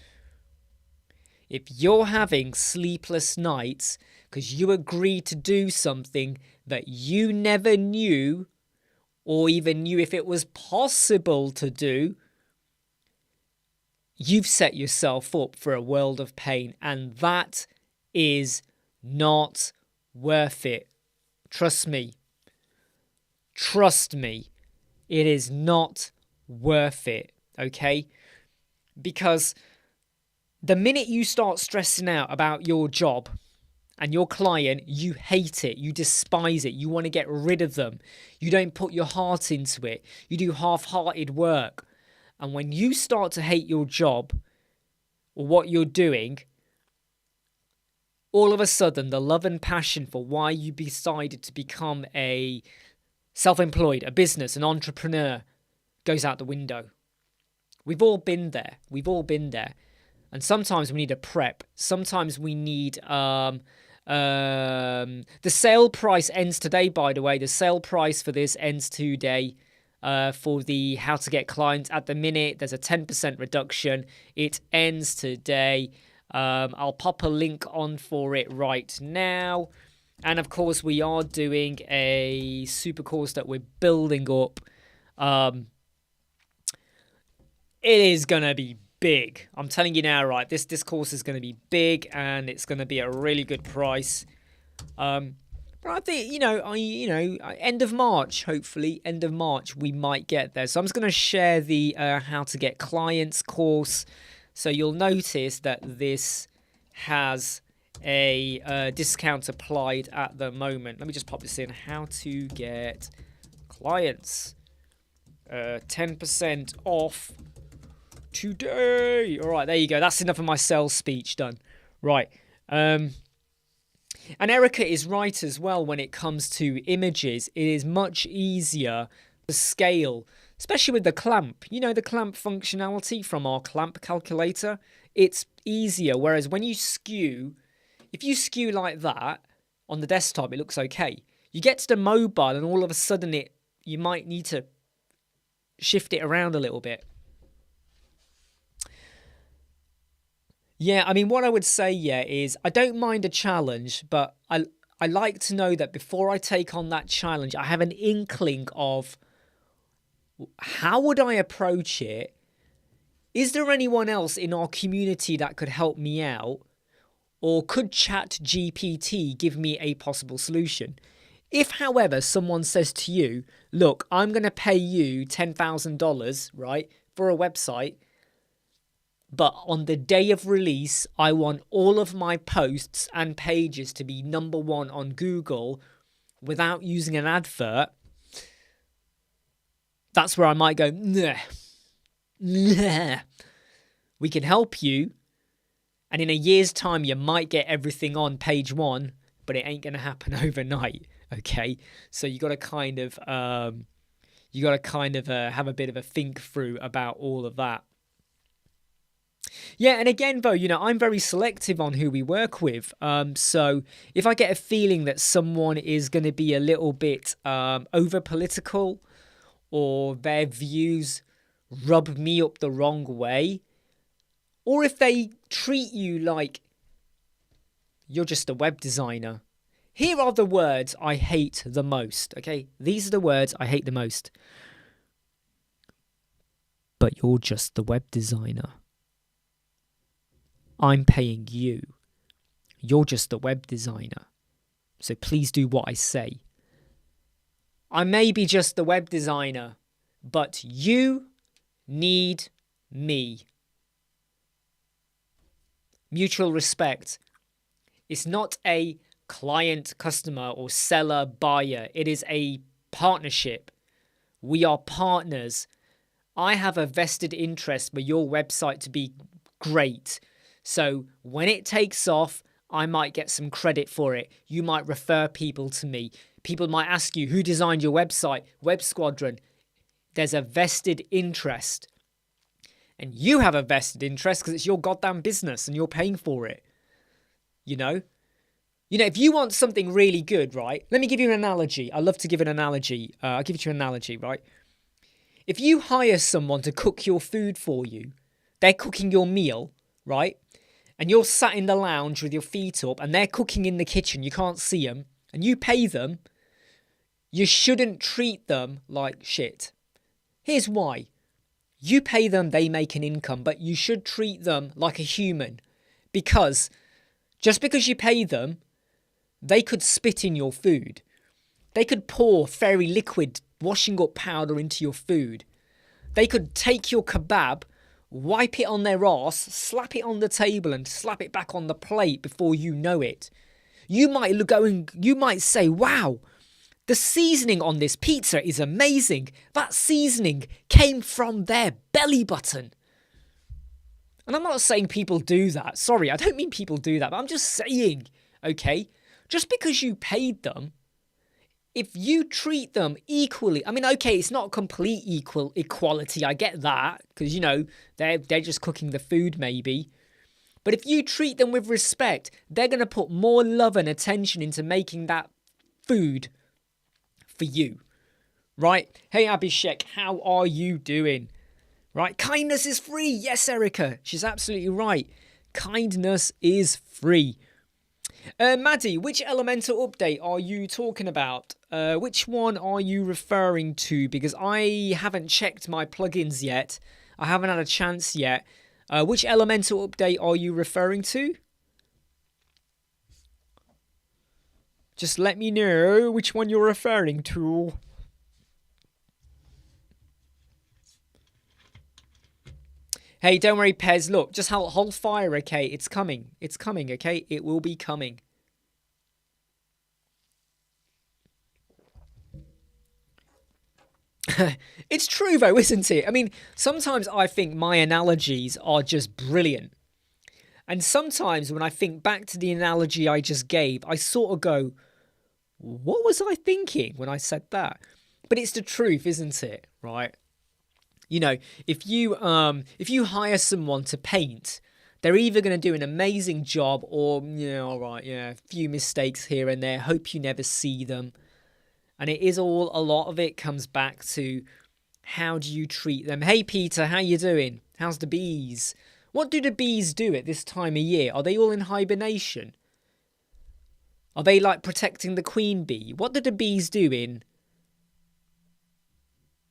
If you're having sleepless nights because you agreed to do something that you never knew or even knew if it was possible to do, you've set yourself up for a world of pain, and that is not worth it. Trust me. It is not worth it, okay? Because the minute you start stressing out about your job and your client, you hate it, you despise it, you want to get rid of them, you don't put your heart into it, you do half-hearted work. And when you start to hate your job or what you're doing, all of a sudden the love and passion for why you decided to become a self-employed, a business, an entrepreneur goes out the window. We've all been there. And sometimes we need a prep. Sometimes we need... the sale price ends today, by the way. The sale price for this ends today for the how to get clients. At the minute, there's a 10% reduction. It ends today. I'll pop a link on for it right now. And of course, we are doing a super course that we're building up. It is going to be big. I'm telling you now, right? This course is going to be big, and it's going to be a really good price. But I think end of March, hopefully, we might get there. So I'm just going to share the how to get clients course. So you'll notice that this has a discount applied at the moment. Let me just pop this in. How to get clients, 10% off today. All right, there you go. That's enough of my sales speech done. Right. And Erica is right as well when it comes to images. It is much easier to scale, especially with the clamp. You know, the clamp functionality from our clamp calculator. It's easier. Whereas when you skew, if you skew like that on the desktop, it looks okay. You get to the mobile and all of a sudden you might need to shift it around a little bit. Yeah, I mean, what I would say, is I don't mind a challenge, but I like to know that before I take on that challenge, I have an inkling of how would I approach it? Is there anyone else in our community that could help me out? Or could ChatGPT give me a possible solution? If, however, someone says to you, look, I'm going to pay you $10,000, right, for a website, but on the day of release, I want all of my posts and pages to be #1 on Google without using an advert, that's where I might go, nah. We can help you, and in a year's time, you might get everything on page 1, but it ain't going to happen overnight, okay? So you got to kind of you got to kind of have a bit of a think through about all of that. Yeah, and again, though, I'm very selective on who we work with. So if I get a feeling that someone is going to be a little bit over political, or their views rub me up the wrong way, or if they treat you like you're just a web designer. Here are the words I hate the most, okay? These are the words I hate the most. But you're just the web designer. I'm paying you. You're just the web designer. So please do what I say. I may be just the web designer, but you need me. Mutual respect. It's not a client, customer, or seller, buyer. It is a partnership. We are partners. I have a vested interest for your website to be great. So when it takes off, I might get some credit for it. You might refer people to me. People might ask you, who designed your website? Web Squadron. There's a vested interest. And you have a vested interest because it's your goddamn business and you're paying for it. If you want something really good, right? Let me give you an analogy. I love to give an analogy. I'll give you an analogy, right? If you hire someone to cook your food for you, they're cooking your meal, right? And you're sat in the lounge with your feet up and they're cooking in the kitchen. You can't see them. And you pay them. You shouldn't treat them like shit. Here's why. You pay them, they make an income, but you should treat them like a human. Because just because you pay them, they could spit in your food. They could pour fairy liquid washing up powder into your food. They could take your kebab, wipe it on their arse, slap it on the table and slap it back on the plate before you know it. You might say, wow, the seasoning on this pizza is amazing. That seasoning came from their belly button. And I'm not saying people do that. Sorry, I don't mean people do that. But I'm just saying, okay, just because you paid them, if you treat them equally, I mean, okay, it's not complete equality. I get that because, they're just cooking the food maybe. But if you treat them with respect, they're going to put more love and attention into making that food for you, right? Hey, Abhishek, how are you doing? Right, kindness is free. Yes, Erica, she's absolutely right. Kindness is free. Maddie, which Elementor update are you talking about? Which one are you referring to? Because I haven't checked my plugins yet. I haven't had a chance yet. Which Elementor update are you referring to? Just let me know which one you're referring to. Hey, don't worry, Pez. Look, just hold fire, okay? It's coming. It's coming, okay? It will be coming. It's true, though, isn't it? I mean, sometimes I think my analogies are just brilliant. And sometimes when I think back to the analogy I just gave, I sort of go, what was I thinking when I said that? But it's the truth, isn't it? Right? If you hire someone to paint, they're either going to do an amazing job or, all right, a few mistakes here and there. Hope you never see them. And a lot of it comes back to how do you treat them? Hey, Peter, how you doing? How's the bees? What do the bees do at this time of year? Are they all in hibernation? Are they like protecting the queen bee? What do the bees do in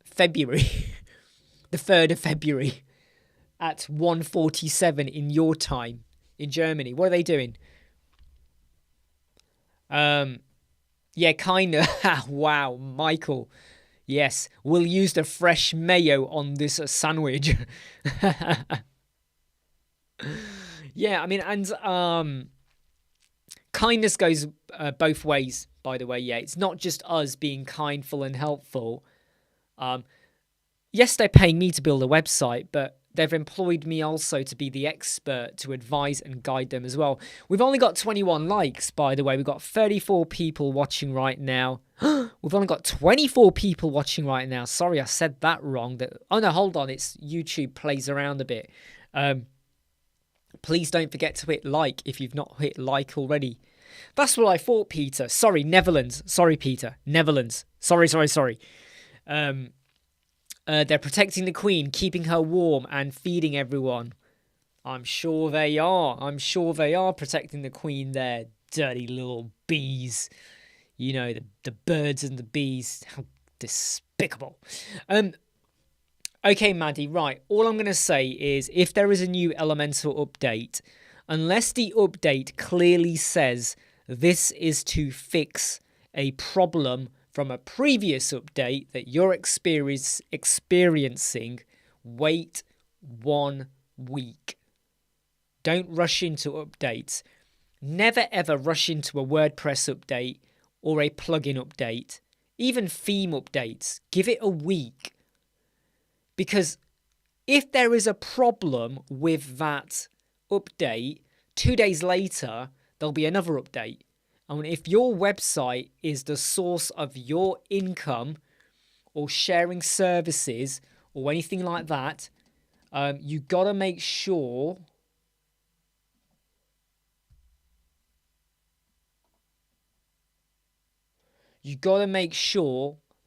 February? The 3rd of February at 1:47 in your time in Germany. What are they doing? Yeah, kind of. Wow, Michael. Yes, we'll use the fresh mayo on this sandwich. Yeah, I mean, and kindness goes both ways, by the way. Yeah, it's not just us being kindful and helpful. Yes, they're paying me to build a website, but they've employed me also to be the expert to advise and guide them as well. We've only got 21 likes, by the way. We've got 34 people watching right now. We've only got 24 people watching right now. Sorry, I said that wrong. Oh no, hold on. It's YouTube plays around a bit. Please don't forget to hit like if you've not hit like already. That's what I thought, Peter. Sorry, Netherlands. Sorry, Peter. Netherlands. Sorry. They're protecting the Queen, keeping her warm and feeding everyone. I'm sure they are. I'm sure they are protecting the Queen there. Dirty little bees. You know, the birds and the bees. How despicable. Okay, Maddie, right. All I'm going to say is if there is a new Elementor update, unless the update clearly says this is to fix a problem from a previous update that you're experiencing, wait 1 week. Don't rush into updates. Never ever rush into a WordPress update or a plugin update. Even theme updates. Give it a week. Because if there is a problem with that update, 2 days later, there'll be another update. And if your website is the source of your income or sharing services or anything like that, you got to make sure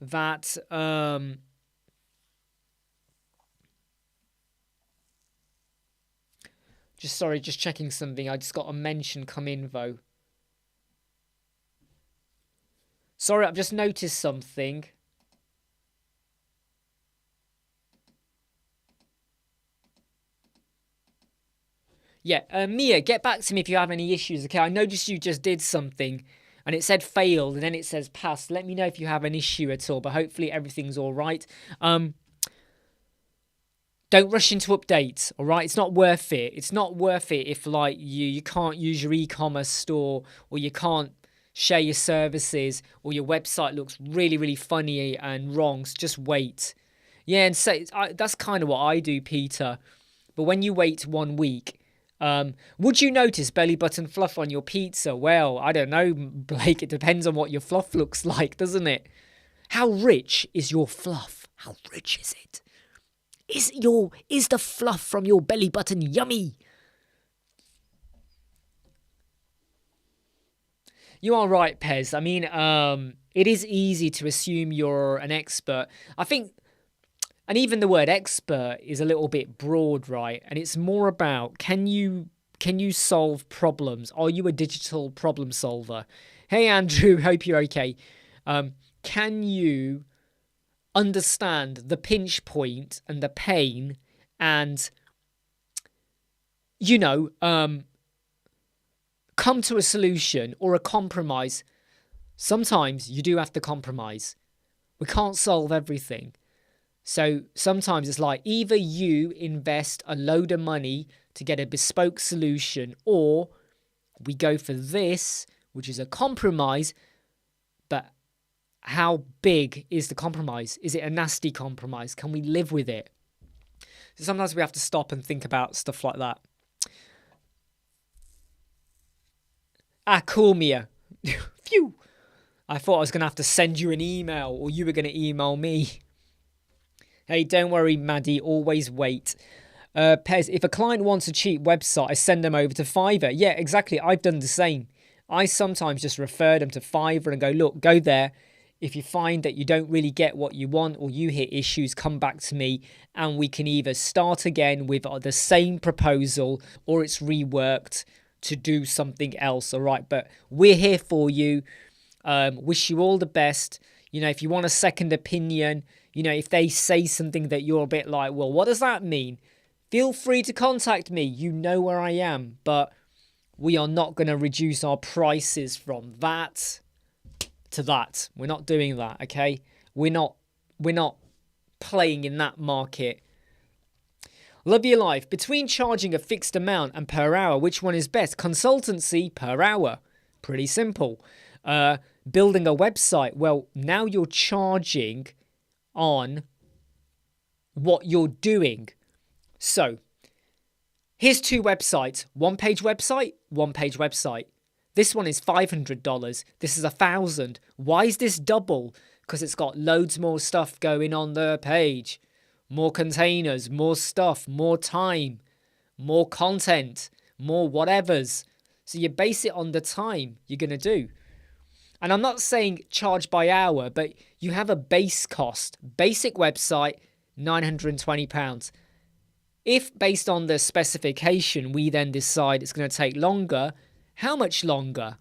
that just checking something. I just got a mention come in though. Sorry, I've just noticed something. Yeah, Mia, get back to me if you have any issues, okay? I noticed you just did something and it said failed and then it says passed. Let me know if you have an issue at all, but hopefully everything's all right. Don't rush into updates, all right? It's not worth it. It's not worth it if like you can't use your e-commerce store or you can't share your services or your website looks really, really funny and wrong. So just wait. Yeah, and so that's kind of what I do, Peter. But when you wait 1 week, would you notice belly button fluff on your pizza? Well, I don't know, Blake. It depends on what your fluff looks like, doesn't it? How rich is your fluff? How rich is it? Is the fluff from your belly button yummy? You are right, Pez. I mean, it is easy to assume you're an expert. I think, and even the word expert is a little bit broad, right? And it's more about, can you solve problems? Are you a digital problem solver? Hey, Andrew, hope you're okay. Can you understand the pinch point and the pain and, come to a solution or a compromise? Sometimes you do have to compromise. We can't solve everything. So sometimes it's like either you invest a load of money to get a bespoke solution or we go for this, which is a compromise. But how big is the compromise? Is it a nasty compromise? Can we live with it? So sometimes we have to stop and think about stuff like that. Ah, cool, Mia. Phew. I thought I was going to have to send you an email or you were going to email me. Hey, don't worry, Maddie. Always wait. Pez, if a client wants a cheap website, I send them over to Fiverr. Yeah, exactly. I've done the same. I sometimes just refer them to Fiverr and go, look, go there. If you find that you don't really get what you want or you hit issues, come back to me and we can either start again with the same proposal or it's reworked to do something else. All right. But we're here for you. Wish you all the best. If you want a second opinion, if they say something that you're a bit like, well, what does that mean? Feel free to contact me. You know where I am. But we are not going to reduce our prices from that to that. We're not doing that, okay? We're not playing in that market. Love your life. Between charging a fixed amount and per hour, which one is best? Consultancy per hour. Pretty simple. Building a website. Well, now you're charging on what you're doing. So here's two websites, one-page website, one-page website. This one is $500. This is $1,000. Why is this double? Because it's got loads more stuff going on the page. More containers, more stuff, more time, more content, more whatevers. So you base it on the time you're going to do. And I'm not saying charge by hour, but you have a base cost. Basic website, £920. If based on the specification, we then decide it's going to take longer, how much longer?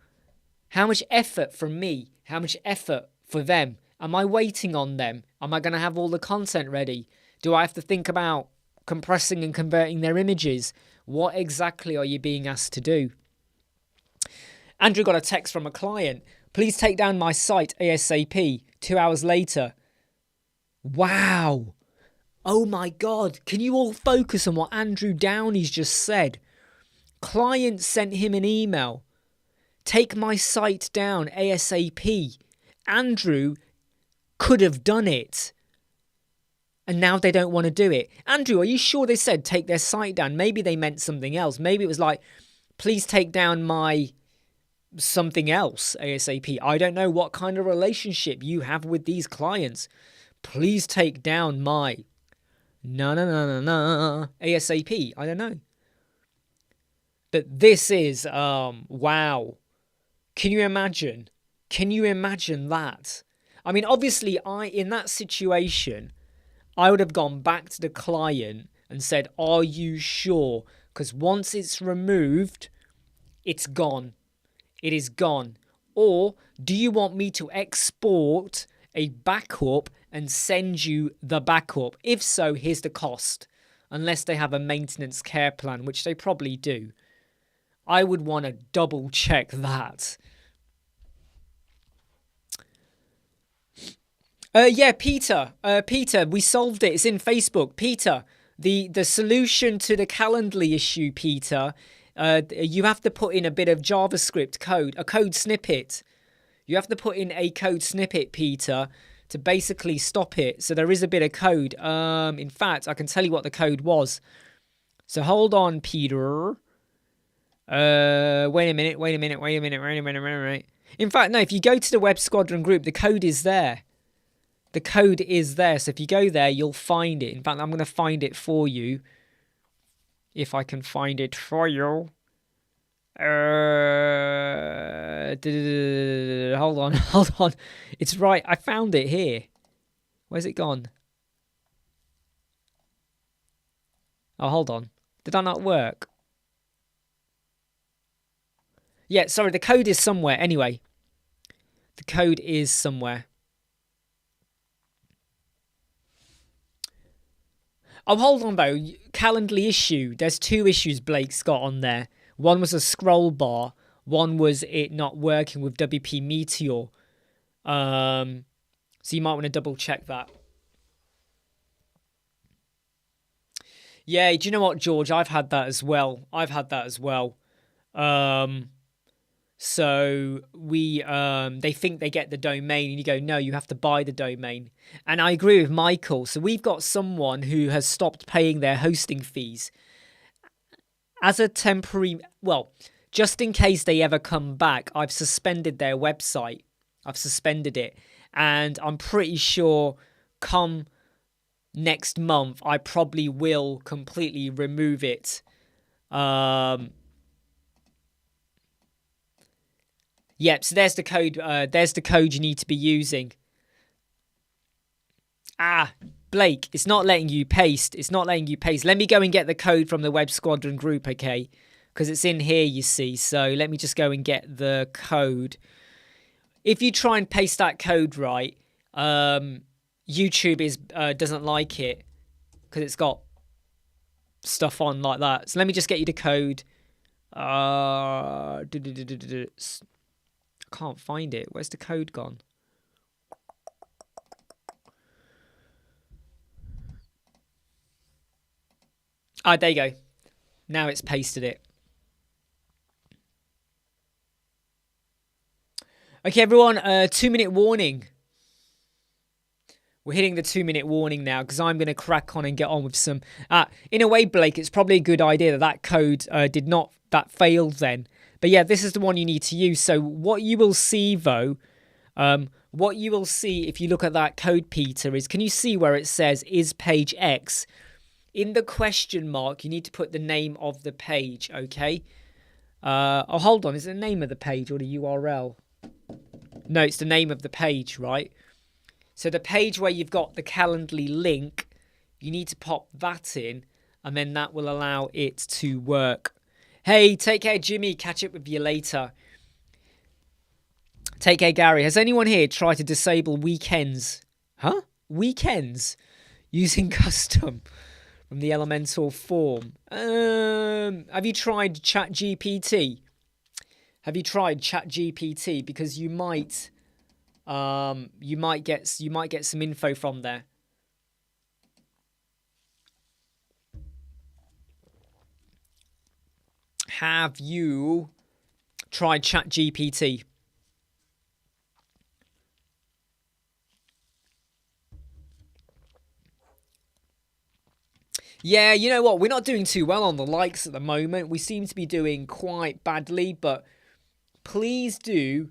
How much effort from me? How much effort for them? Am I waiting on them? Am I going to have all the content ready? Do I have to think about compressing and converting their images? What exactly are you being asked to do? Andrew got a text from a client. Please take down my site ASAP. 2 hours later. Wow. Oh my God. Can you all focus on what Andrew Downey's just said? Client sent him an email. Take my site down ASAP. Andrew could have done it. And now they don't want to do it. Andrew, are you sure they said take their site down? Maybe they meant something else. Maybe it was like, please take down my something else ASAP. I don't know what kind of relationship you have with these clients. Please take down my no ASAP. I don't know. But this is wow. Can you imagine? Can you imagine that? I mean, obviously, in that situation, I would have gone back to the client and said, are you sure? Because once it's removed, it's gone. It is gone. Or do you want me to export a backup and send you the backup? If so, here's the cost. Unless they have a maintenance care plan, which they probably do. I would want to double check that. Yeah, Peter. Peter, we solved it. It's in Facebook. Peter, the solution to the Calendly issue, Peter, you have to put in a bit of JavaScript code, a code snippet. You have to put in a code snippet, Peter, to basically stop it. So there is a bit of code. In fact, I can tell you what the code was. So hold on, Peter. Wait a minute. In fact, no, if you go to the Web Squadron group, the code is there. The code is there. So if you go there, you'll find it. In fact, I'm going to find it for you. If I can find it for you. Hold on. It's right. I found it here. Where's it gone? Oh, hold on. Did that not work? Yeah, sorry. The code is somewhere. Anyway. The code is somewhere. Oh, hold on though. Calendly issue. There's two issues Blake's got on there. One was a scroll bar. One was it not working with WP Meteor. So you might want to double check that. Yeah, do you know what, George? I've had that as well. So they think they get the domain and you go, no, you have to buy the domain. And I agree with Michael. So we've got someone who has stopped paying their hosting fees as a temporary, well, just in case they ever come back. I've suspended their website. I've suspended it. And I'm pretty sure come next month, I probably will completely remove it. Yep, so there's the code. There's the code you need to be using. Blake, it's not letting you paste. Let me go and get the code from the Web Squadron group, okay? Because it's in here, you see. So let me just go and get the code. If you try and paste that code right, YouTube doesn't like it because it's got stuff on like that. So let me just get you the code. I can't find it. Where's the code gone? There you go. Now it's pasted it. Okay, everyone, 2-minute warning. We're hitting the 2-minute warning now because I'm going to crack on and get on with some... in a way, Blake, it's probably a good idea that code that failed then. But yeah, this is the one you need to use. So what you will see, though, what you will see if you look at that code, Peter, is can you see where it says, is page X? In the question mark, you need to put the name of the page, okay? Oh, hold on. Is it the name of the page or the URL? No, it's the name of the page, right? So the page where you've got the Calendly link, you need to pop that in, and then that will allow it to work. Hey, take care, Jimmy. Catch up with you later. Take care, Gary. Has anyone here tried to disable weekends? Huh? Weekends? Using custom from the Elementor form. Have you tried ChatGPT? Have you tried ChatGPT? Because you might get some info from there. Have you tried ChatGPT? Yeah, you know what? We're not doing too well on the likes at the moment. We seem to be doing quite badly, but please do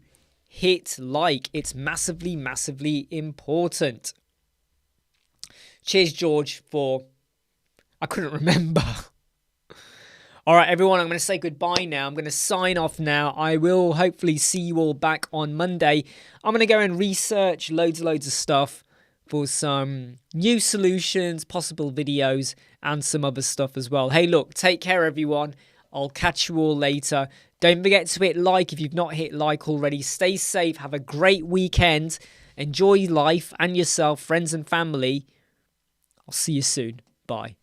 hit like. It's massively, massively important. Cheers, George, for... I couldn't remember. All right, everyone, I'm going to say goodbye now. I'm going to sign off now. I will hopefully see you all back on Monday. I'm going to go and research loads of stuff for some new solutions, possible videos, and some other stuff as well. Hey, look, take care, everyone. I'll catch you all later. Don't forget to hit like if you've not hit like already. Stay safe. Have a great weekend. Enjoy life and yourself, friends and family. I'll see you soon. Bye.